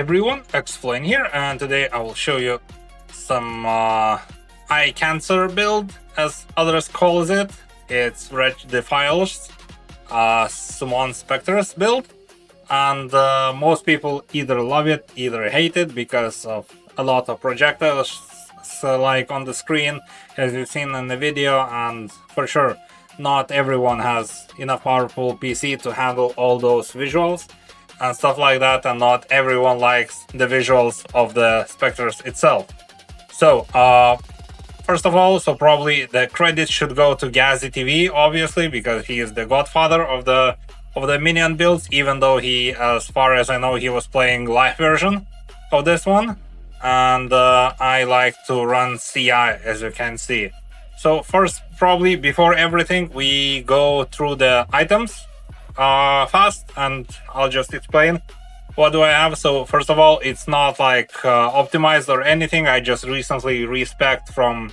everyone, Explain here, and today I will show you some eye cancer build, as others calls it. It's Wretched Defilers, Summon Spectres build, and most people either love it, either hate it because of a lot of projectiles like on the screen, as you've seen in the video, and for sure, not everyone has enough powerful PC to handle all those visuals and stuff like that, and not everyone likes the visuals of the Spectres itself. So, first of all, probably the credit should go to Gazi TV, obviously, because he is the godfather of the Minion builds, even though he, as far as I know, he was playing live version of this one. And I like to run CI, as you can see. So first, probably before everything, we go through the items fast, and I'll just explain what do I have. So first of all, it's not like optimized or anything. I just recently respec'd from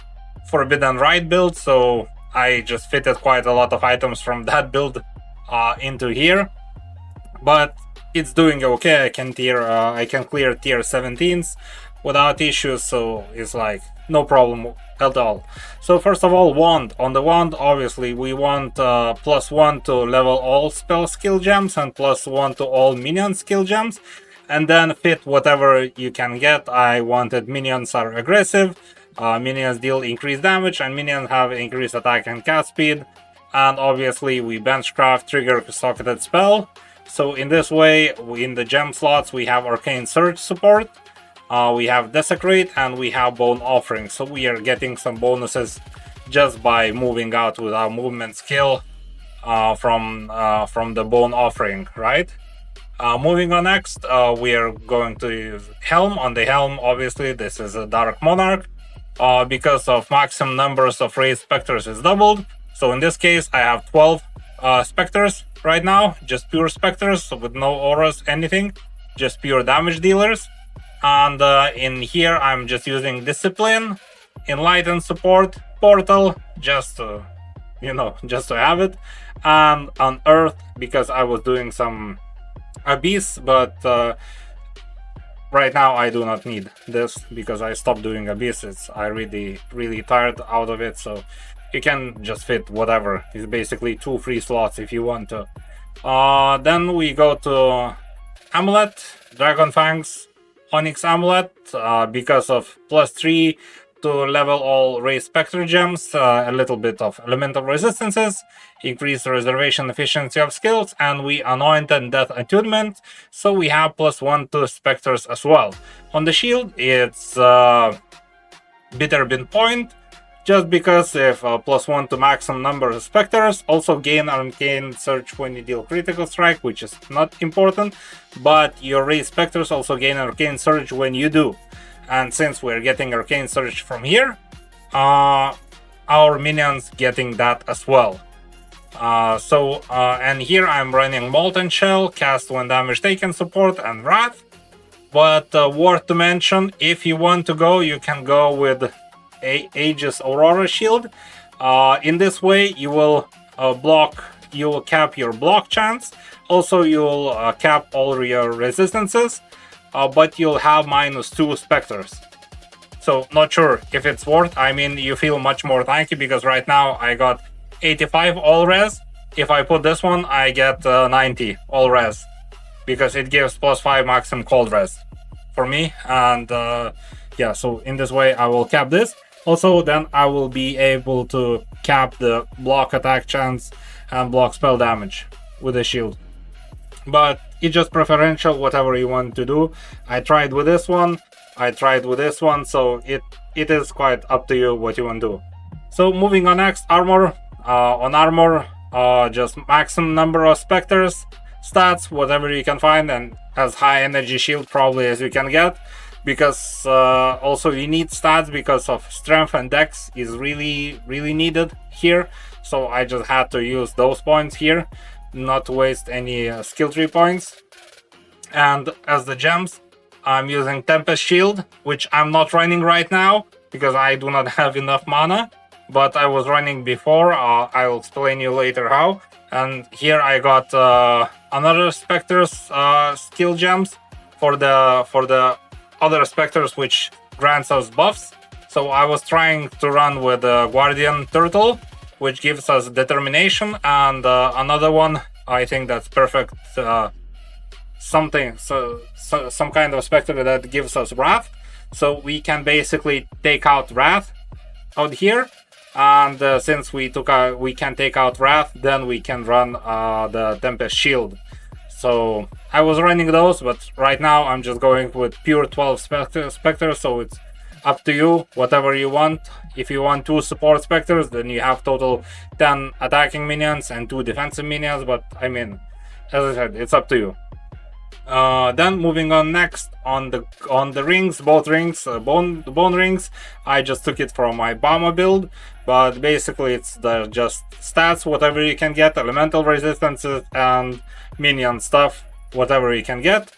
Forbidden Rite build, so I just fitted quite a lot of items from that build into here. But it's doing okay. I can clear tier 17s without issues, so it's like no problem at all. So first of all, wand. On the wand, obviously we want +1 to level all spell skill gems and +1 to all minion skill gems, and then fit whatever you can get. I wanted minions are aggressive, minions deal increased damage, and minions have increased attack and cast speed. And obviously we benchcraft trigger socketed spell. So in this way, in the gem slots, we have Arcane Surge support, we have Desecrate, and we have Bone Offering. So we are getting some bonuses just by moving out with our movement skill from the Bone Offering, right? Moving on next, we are going to use Helm. On the Helm, obviously, this is a Dark Monarch. Because of maximum numbers of raised Spectres is doubled. So in this case, I have 12 Spectres right now, just pure Spectres, so with no auras, anything, just pure damage dealers. And in here, I'm just using Discipline, Enlighten support, Portal, just to, just to have it, and on Earth, because I was doing some Abyss, but right now I do not need this because I stopped doing Abyss. I really tired out of it, so you can just fit whatever. It's basically 2 free slots if you want to. Then we go to Amulet, Dragon Fangs, Onyx Amulet, because of +3 to level all raised Spectre gems, a little bit of elemental resistances, increase reservation efficiency of skills, and we anointed Death Attunement, so we have +1 to Spectres as well. On the shield, it's Bitterbin Point, just because if +1 to maximum number of Spectres, also gain Arcane Surge when you deal critical strike, which is not important, but your raised Spectres also gain Arcane Surge when you do. And since we're getting Arcane Surge from here, our minions getting that as well. And here I'm running Molten Shell, cast when damage taken support, and Wrath. But worth to mention, if you want to go, you can go with Aegis Aurora Shield. In this way, you will cap your block chance. Also, you'll cap all your resistances, but you'll have -2 Spectres. So not sure if it's worth. I mean, you feel much more tanky because right now I got 85 all res. If I put this one, I get 90 all res because it gives +5 maximum cold res for me. And yeah, so in this way I will cap this. Also, then I will be able to cap the block attack chance and block spell damage with the shield. But it's just preferential, whatever you want to do. I tried with this one, I tried with this one, so it is quite up to you what you want to do. So moving on next, armor. On armor, just maximum number of Spectres, stats, whatever you can find, and as high energy shield probably as you can get. Because also you need stats because of strength and dex is really needed here, so I just had to use those points here, not to waste any skill tree points. And as the gems, I'm using Tempest Shield, which I'm not running right now because I do not have enough mana, but I was running before. I'll explain you later how. And here I got another Spectre's skill gems, for the other specters which grants us buffs. So I was trying to run with the Guardian Turtle, which gives us determination, and another one I think that's perfect. Some kind of specter that gives us wrath, so we can basically take out wrath out here. And since we can take out wrath, then we can run the Tempest Shield. So I was running those, but right now I'm just going with pure 12 specters, so it's up to you, whatever you want. If you want 2 support specters, then you have total 10 attacking minions and 2 defensive minions, but I mean, as I said, it's up to you. Then moving on next on the rings, both rings, bone rings, I just took it from my Bama build, but basically it's just stats, whatever you can get, elemental resistances and minion stuff, whatever you can get.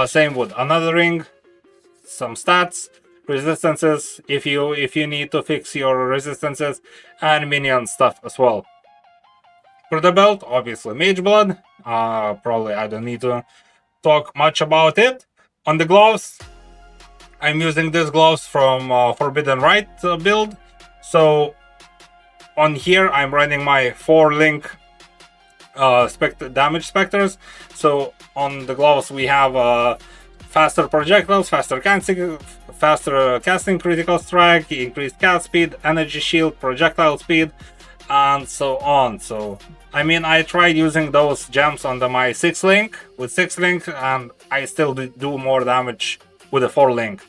Same with another ring, some stats, resistances if you need to fix your resistances, and minion stuff as well. For the belt, obviously Mage Blood. Probably I don't need to talk much about it. On the gloves, I'm using these gloves from Forbidden Right build. So on here I'm running my 4-link damage specters. So on the gloves we have faster projectiles, faster casting critical strike, increased cast speed, energy shield, projectile speed, and so on. So I mean, I tried using those gems on my 6-link with 6-link, and I still do more damage with a 4-link.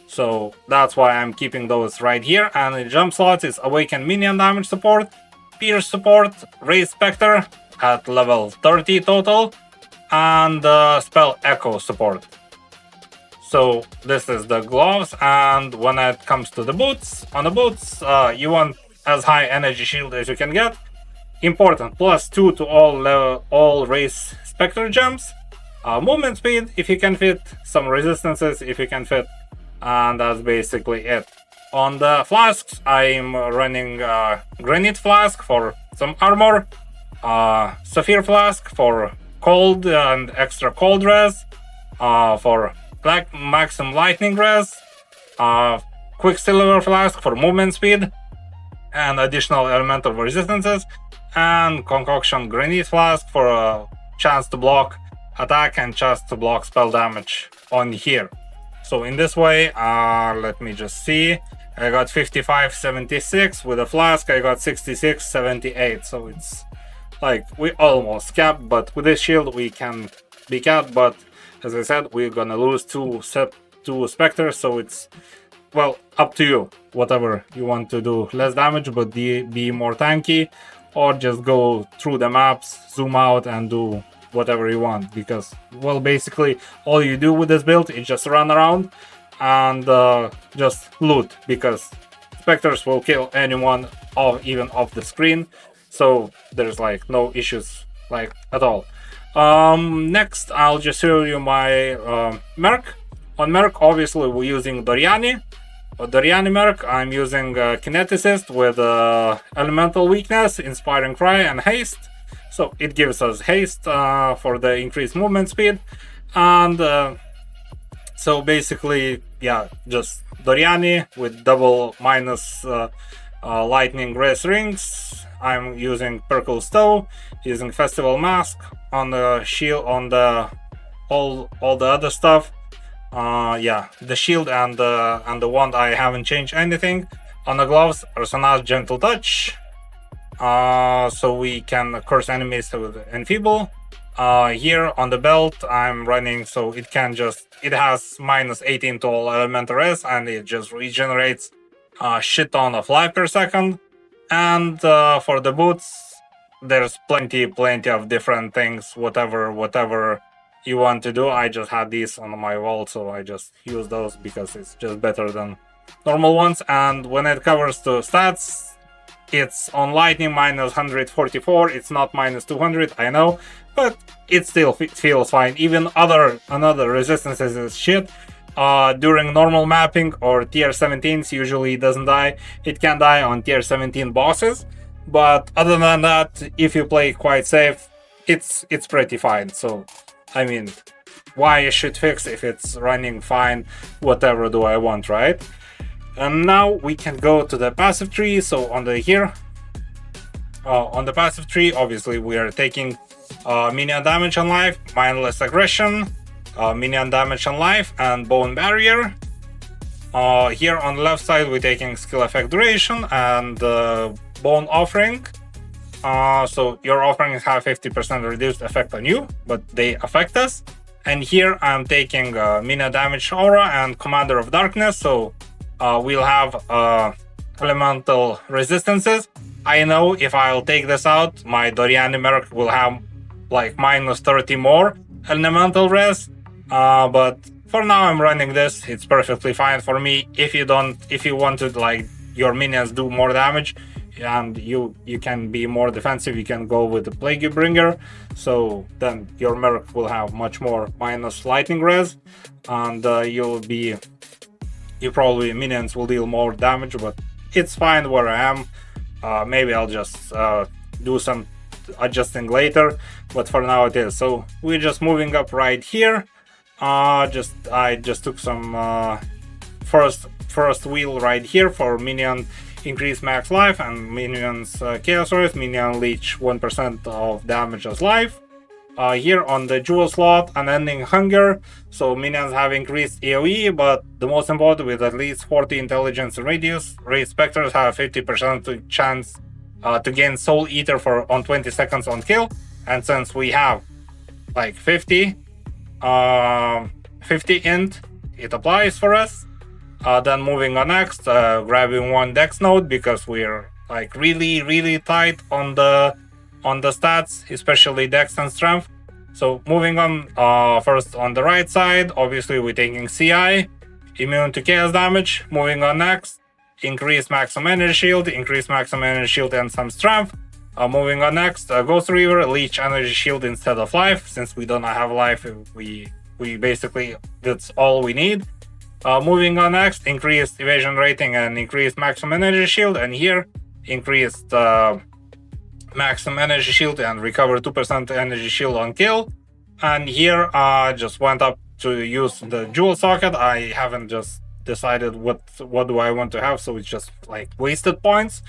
So that's why I'm keeping those right here. And in gem slots is Awaken Minion damage support, Pierce support, Raise Spectre at level 30 total, and Spell Echo support. So this is the gloves, and when it comes to the boots, on the boots, you want as high energy shield as you can get. Important, +2 to all race spectre gems, movement speed if you can fit, some resistances if you can fit, and that's basically it. On the flasks, I'm running Granite Flask for some armor, Sapphire Flask for cold and extra cold res, for maximum lightning res, Quicksilver Flask for movement speed and additional elemental resistances, and Concoction Granite Flask for a chance to block attack and chance to block spell damage on here. So in this way, let me just see, I got 55-76 with a flask, I got 66-78, so it's like we almost capped, but with this shield we can be capped, but as I said, we're gonna lose two specters, so it's, well, up to you, whatever you want to do, less damage but be more tanky, or just go through the maps, zoom out and do whatever you want, because, well, basically all you do with this build is just run around and just loot, because specters will kill anyone even off the screen, so there's like no issues like at all. Next I'll just show you my Merc. On Merc, obviously we're using Doriani Merc. I'm using Kineticist with Elemental Weakness, Inspiring Cry, and Haste. So it gives us haste for the increased movement speed. And so basically, yeah, just Doriani with double minus lightning res rings. I'm using Perkle Stow, using Festival Mask on the shield, on the all the other stuff. Yeah, the shield and the wand I haven't changed anything. On the gloves, Arsenal's Gentle Touch, so we can curse enemies with Enfeeble. Here on the belt I'm running, so it has minus 18 to all elemental res, and it just regenerates a shit ton of life per second. And for the boots, there's plenty of different things, whatever you want to do. I just had these on my wall, so I just use those because it's just better than normal ones. And when it covers to stats, it's on lightning minus 144. It's not minus 200, I know, but it still feels fine. Even another resistances is shit. During normal mapping or tier 17s, usually it doesn't die. It can die on tier 17 bosses, but other than that, if you play quite safe, it's pretty fine. So I mean, why I should fix if it's running fine, whatever do I want, right? And now we can go to the passive tree. So on the here, on the passive tree, obviously we are taking minion damage on life, mindless aggression, minion damage on life, and bone barrier. Here on the left side, we're taking skill effect duration and bone offering. So your offerings have 50% reduced effect on you, but they affect us. And here I'm taking minion damage aura and commander of darkness. So we'll have elemental resistances. I know if I'll take this out, my Dorian Merc will have like minus 30 more elemental res. But for now I'm running this. It's perfectly fine for me. If you want to like your minions do more damage and you can be more defensive, you can go with the Plague Bringer. So then your Merc will have much more minus lightning res, and you probably minions will deal more damage, but it's fine where I am. Maybe I'll just do some adjusting later, but for now it is. So we're just moving up right here. I just took some first wheel right here for minion increase max life and minions chaos res. Minion leech 1% of damage as life. Here on the jewel slot, unending hunger. So minions have increased AoE, but the most important, with at least 40 intelligence and radius, raid specters have 50% chance to gain soul eater on 20 seconds on kill. And since we have like 50 int, it applies for us. Then moving on next, grabbing one dex node because we're like really tight on the stats, especially dex and strength. So moving on, first on the right side, obviously we're taking CI, immune to chaos damage. Moving on next, increase maximum energy shield, and some strength. Moving on next, Ghost Reaver, leech energy shield instead of life. Since we don't have life, we basically, that's all we need. Moving on next, increased evasion rating and increased maximum energy shield, and here increased maximum energy shield and recover 2% energy shield on kill. And here just went up to use the jewel socket. I haven't just decided what do I want to have, so it's just like wasted points,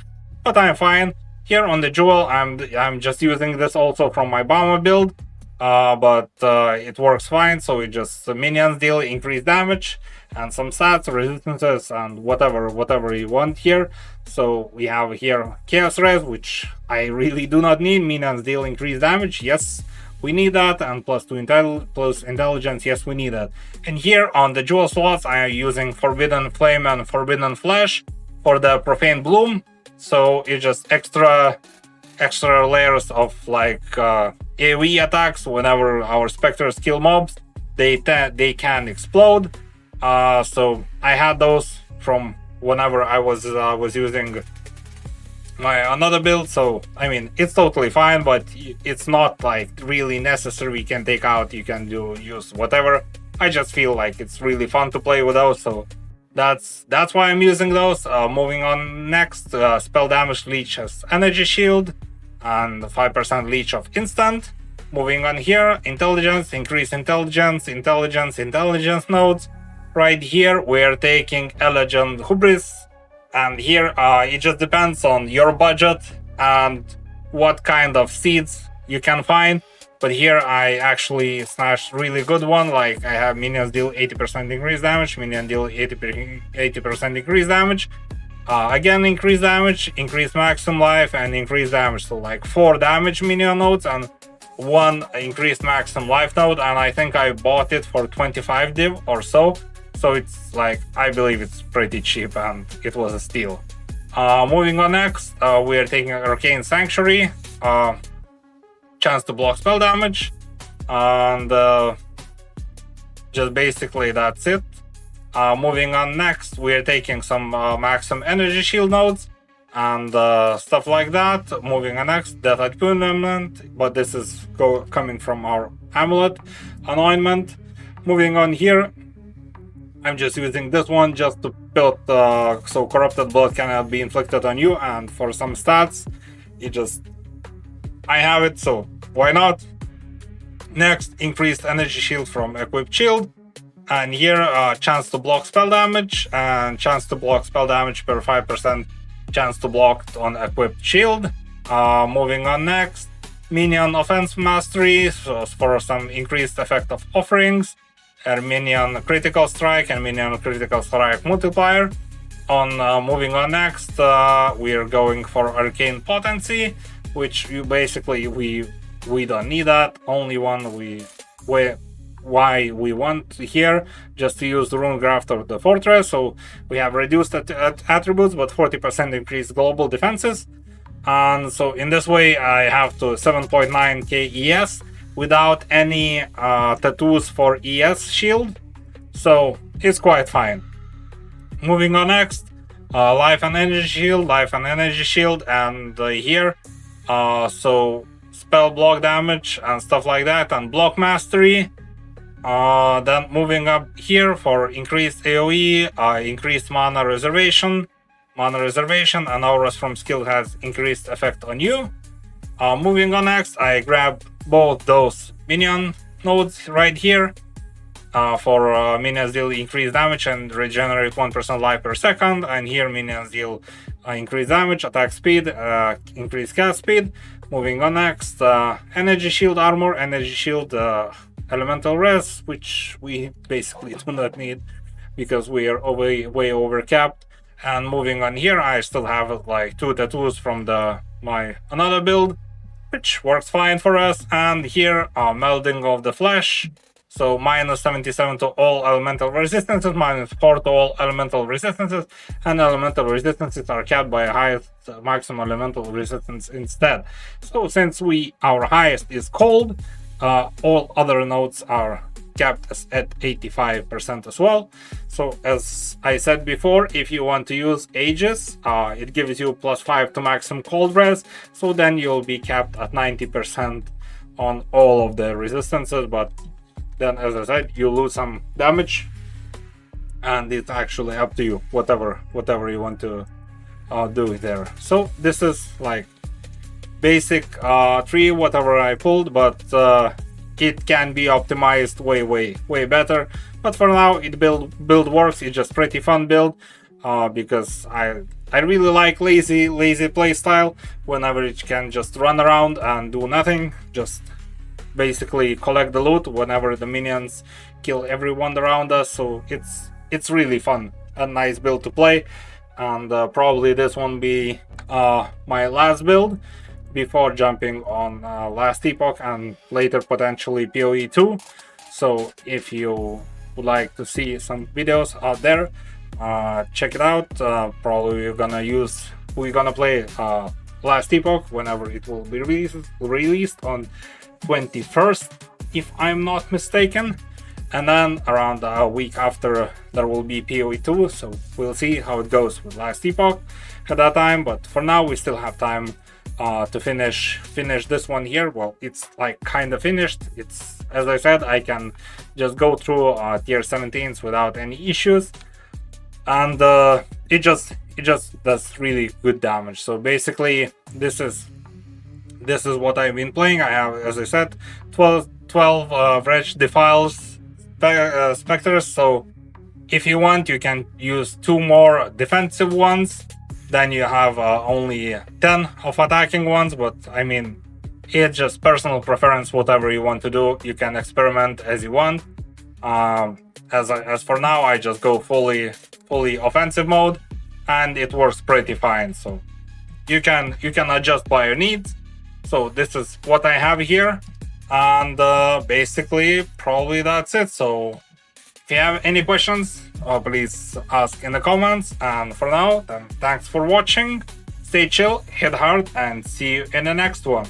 but I'm fine. Here on the jewel, I'm just using this also from my bomber build, but it works fine. So it just minions deal increased damage and some stats, resistances, and whatever you want here. So we have here chaos res, which I really do not need. Minions deal increased damage, yes, we need that, and plus intelligence, yes, we need that. And here on the jewel slots, I am using Forbidden Flame and Forbidden Flash for the Profane Bloom. So it's just extra layers of like AoE attacks. Whenever our specters kill mobs, they can explode. So I had those from whenever I was using my another build. So I mean, it's totally fine, but it's not like really necessary. You can take out, you can use whatever. I just feel like it's really fun to play with those, so that's why I'm using those. Moving on next, spell damage leech has energy shield and 5% leech of instant. Moving on here, intelligence, increase intelligence nodes. Right here we're taking Elegant Hubris, and here it just depends on your budget and what kind of seeds you can find. But here I actually snatched really good one, like I have minions deal 80% increased damage, minion deal 80% increased damage, again increased damage, increased maximum life, and increased damage. So like 4 damage minion nodes and 1 increased maximum life node, and I think I bought it for 25 div or so. So it's like, I believe it's pretty cheap and it was a steal. Moving on next, we are taking Arcane Sanctuary, chance to block spell damage, and just basically that's it. Moving on next, we are taking some maximum energy shield nodes and stuff like that. Moving on next, Death Attunement, but this is coming from our amulet anointment. Moving on here, I'm just using this one just to build so corrupted blood cannot be inflicted on you, and for some stats, I have it, so why not? Next, increased energy shield from equipped shield. And here, chance to block spell damage and chance to block spell damage per 5% chance to block on equipped shield. Moving on next, Minion offense mastery, so for some increased effect of offerings, Minion critical strike and Minion critical strike multiplier. Moving on next, we are going for arcane potency, which we don't need that. Only one why we want here just to use the rune graft of the fortress. So we have reduced attributes but 40% increased global defenses. And so in this way I have to 7.9k ES without any tattoos for ES shield, so it's quite fine. Moving on next, life and energy shield, and here so spell block damage and stuff like that, and block mastery. Then moving up here for increased AoE, increased mana reservation, and auras from skill has increased effect on you. Moving on next, I grab both those minion nodes right here for minions deal increased damage and regenerate 1% life per second, and here minions deal increased damage, attack speed, increased cast speed. Moving on next, energy shield armor, energy shield elemental res, which we basically do not need because we are way over capped. And moving on here, I still have like 2 tattoos from my another build, which works fine for us. And here, melding of the flesh, so minus 77 to all elemental resistances, minus 4 to all elemental resistances, and elemental resistances are capped by a highest maximum elemental resistance instead. So since our highest is cold, all other nodes are capped at 85% as well. So as I said before, if you want to use Aegis, it gives you +5 to maximum cold res, so then you'll be capped at 90% on all of the resistances, but then as I said, you lose some damage, and it's actually up to you, whatever you want to do there. So this is like basic tree, whatever I pulled, but it can be optimized way better. But for now, it build works. It's just pretty fun build because I really like lazy playstyle. Whenever it can just run around and do nothing, just basically collect the loot whenever the minions kill everyone around us. So it's really fun, a nice build to play, and probably this won't be my last build before jumping on Last Epoch and later potentially PoE 2. So if you would like to see some videos out there, check it out. Probably we're gonna play Last Epoch whenever it will be released on 21st, if I'm not mistaken, and then around a week after there will be PoE 2. So we'll see how it goes with Last Epoch at that time, but for now we still have time to finish this one here. Well, it's like kind of finished. It's, as I said, I can just go through tier 17s without any issues, and it just does really good damage. So basically this is what I've been playing. I have, as I said, 12 Wretched Defilers specters. So if you want, you can use 2 more defensive ones. Then you have only 10 of attacking ones, but I mean, it's just personal preference, whatever you want to do. You can experiment as you want. As for now, I just go fully offensive mode, and it works pretty fine. So you can adjust by your needs. So this is what I have here, and basically probably that's it. So if you have any questions, please ask in the comments. And for now, then thanks for watching. Stay chill, hit hard, and see you in the next one.